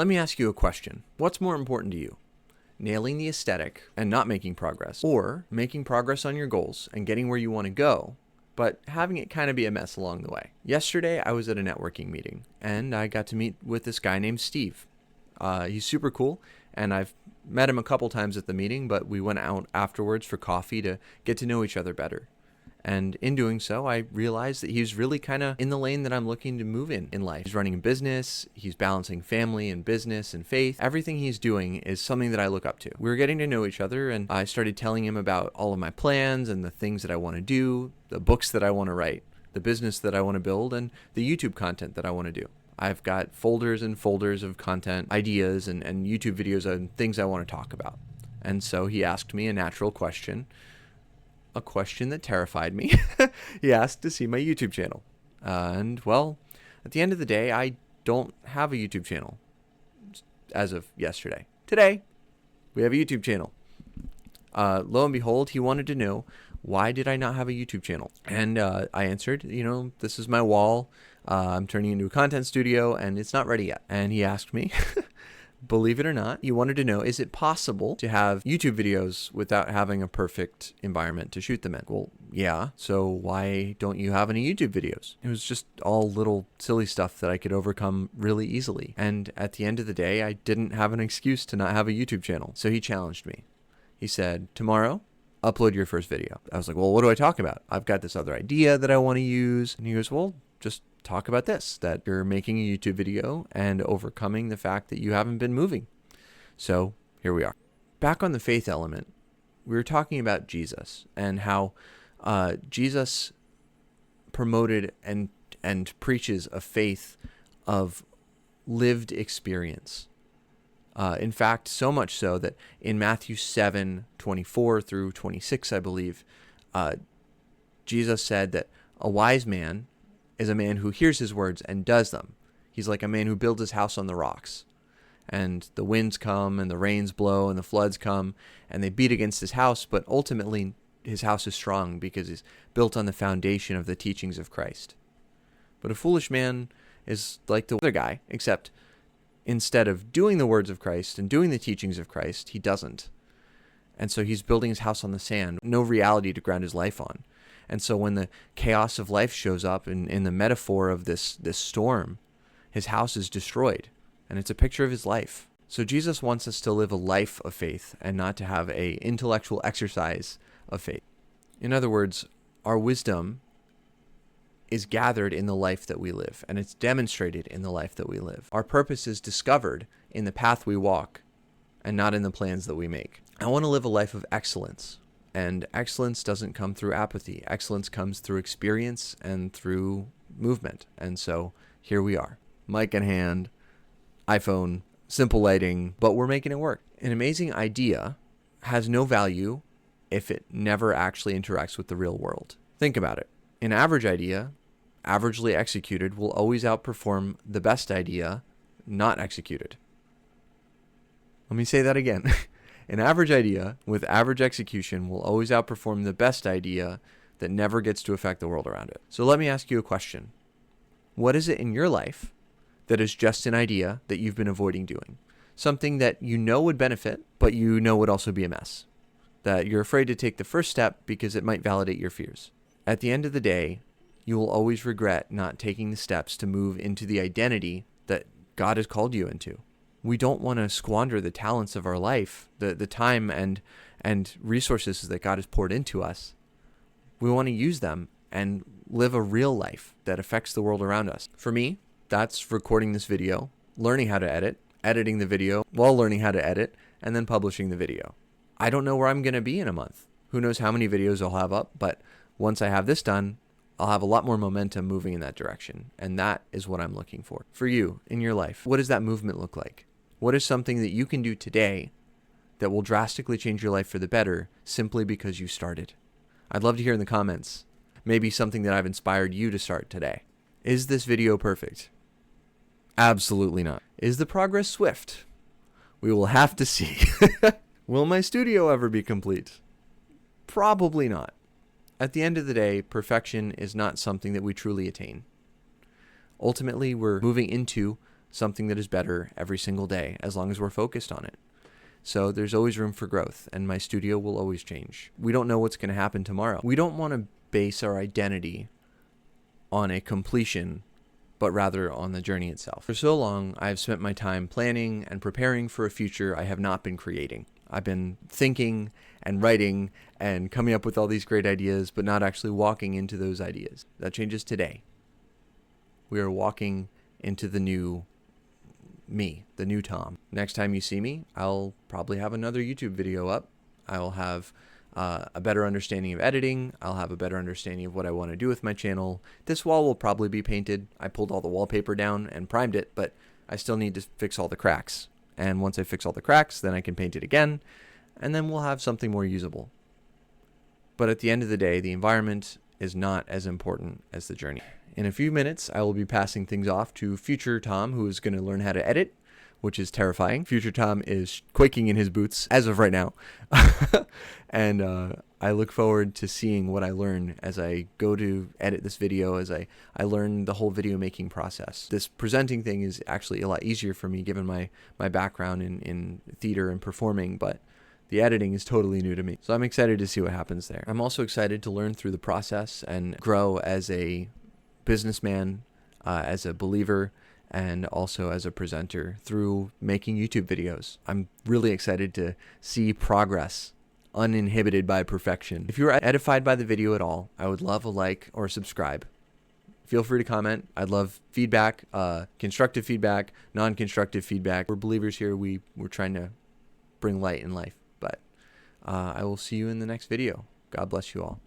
Let me ask you a question. What's more important to you? Nailing the aesthetic and not making progress, or making progress on your goals and getting where you want to go, but having it kind of be a mess along the way? Yesterday, I was at a networking meeting, and I got to meet with this guy named Steve. He's super cool, and I've met him a couple times at the meeting, but we went out afterwards for coffee to get to know each other better. And in doing so, I realized that he's really kind of in the lane that I'm looking to move in life. He's running a business, he's balancing family and business and faith. Everything he's doing is something that I look up to. We were getting to know each other, and I started telling him about all of my plans and the things that I want to do, the books that I want to write, the business that I want to build, and the YouTube content that I want to do. I've got folders and folders of content, ideas, and YouTube videos and things I want to talk about. And so he asked me a natural question. A question that terrified me. He asked to see my YouTube channel. And well, at the end of the day, I don't have a YouTube channel as of yesterday. Today, we have a YouTube channel. Lo and behold, he wanted to know, why did I not have a YouTube channel? And I answered, this is my wall. I'm turning into a content studio and it's not ready yet. And he asked me, believe it or not, he wanted to know, is it possible to have YouTube videos without having a perfect environment to shoot them in? Well, yeah. So why don't you have any YouTube videos? It was just all little silly stuff that I could overcome really easily. And at the end of the day, I didn't have an excuse to not have a YouTube channel. So he challenged me. He said, tomorrow, upload your first video. I was like, well, what do I talk about? I've got this other idea that I want to use. And he goes, well, just talk about this, that you're making a YouTube video and overcoming the fact that you haven't been moving. So here we are. Back on the faith element, we were talking about Jesus and how Jesus promoted and preaches a faith of lived experience. In fact, so much so that in Matthew 7:24 through 26, I believe, Jesus said that a wise man is a man who hears his words and does them. He's like a man who builds his house on the rocks. And the winds come and the rains blow and the floods come and they beat against his house, but ultimately his house is strong because it's built on the foundation of the teachings of Christ. But a foolish man is like the other guy, except instead of doing the words of Christ and doing the teachings of Christ, he doesn't. And so he's building his house on the sand, no reality to ground his life on. And so when the chaos of life shows up in the metaphor of this storm, his house is destroyed. And it's a picture of his life. So Jesus wants us to live a life of faith and not to have an intellectual exercise of faith. In other words, our wisdom is gathered in the life that we live, and it's demonstrated in the life that we live. Our purpose is discovered in the path we walk and not in the plans that we make. I want to live a life of excellence. And excellence doesn't come through apathy. Excellence comes through experience and through movement. And so here we are. Mic in hand, iPhone, simple lighting, but we're making it work. An amazing idea has no value if it never actually interacts with the real world. Think about it. An average idea, averagely executed, will always outperform the best idea not executed. Let me say that again. An average idea with average execution will always outperform the best idea that never gets to affect the world around it. So let me ask you a question. What is it in your life that is just an idea that you've been avoiding doing? Something that you know would benefit, but you know would also be a mess. That you're afraid to take the first step because it might validate your fears. At the end of the day, you will always regret not taking the steps to move into the identity that God has called you into. We don't want to squander the talents of our life, the time and resources that God has poured into us. We want to use them and live a real life that affects the world around us. For me, that's recording this video, learning how to edit, editing the video while learning how to edit, and then publishing the video. I don't know where I'm going to be in a month. Who knows how many videos I'll have up, but once I have this done, I'll have a lot more momentum moving in that direction. And that is what I'm looking for. For you, in your life, what does that movement look like? What is something that you can do today that will drastically change your life for the better simply because you started? I'd love to hear in the comments. Maybe something that I've inspired you to start today. Is this video perfect? Absolutely not. Is the progress swift? We will have to see. Will my studio ever be complete? Probably not. At the end of the day, perfection is not something that we truly attain. Ultimately, we're moving into something that is better every single day as long as we're focused on it. So there's always room for growth, and my studio will always change. We don't know what's going to happen tomorrow. We don't want to base our identity on a completion, but rather on the journey itself. For so long, I've spent my time planning and preparing for a future I have not been creating. I've been thinking and writing and coming up with all these great ideas, but not actually walking into those ideas. That changes today. We are walking into the new me, the new Tom. Next time you see me, I'll probably have another YouTube video up. I will have a better understanding of editing. I'll have a better understanding of what I want to do with my channel. This wall will probably be painted. I pulled all the wallpaper down and primed it, but I still need to fix all the cracks. And once I fix all the cracks, then I can paint it again, and then we'll have something more usable. But at the end of the day, the environment is not as important as the journey. In a few minutes, I will be passing things off to future Tom, who is going to learn how to edit, which is terrifying. Future Tom is quaking in his boots as of right now. And I look forward to seeing what I learn as I go to edit this video, as I learn the whole video making process. This presenting thing is actually a lot easier for me given my background in theater and performing, but the editing is totally new to me. So I'm excited to see what happens there. I'm also excited to learn through the process and grow as a businessman, as a believer, and also as a presenter through making YouTube videos. I'm really excited to see progress uninhibited by perfection. If you were edified by the video at all, I would love a like or subscribe. Feel free to comment. I'd love feedback, constructive feedback, non-constructive feedback. We're believers here. We're trying to bring light in life. But I will see you in the next video. God bless you all.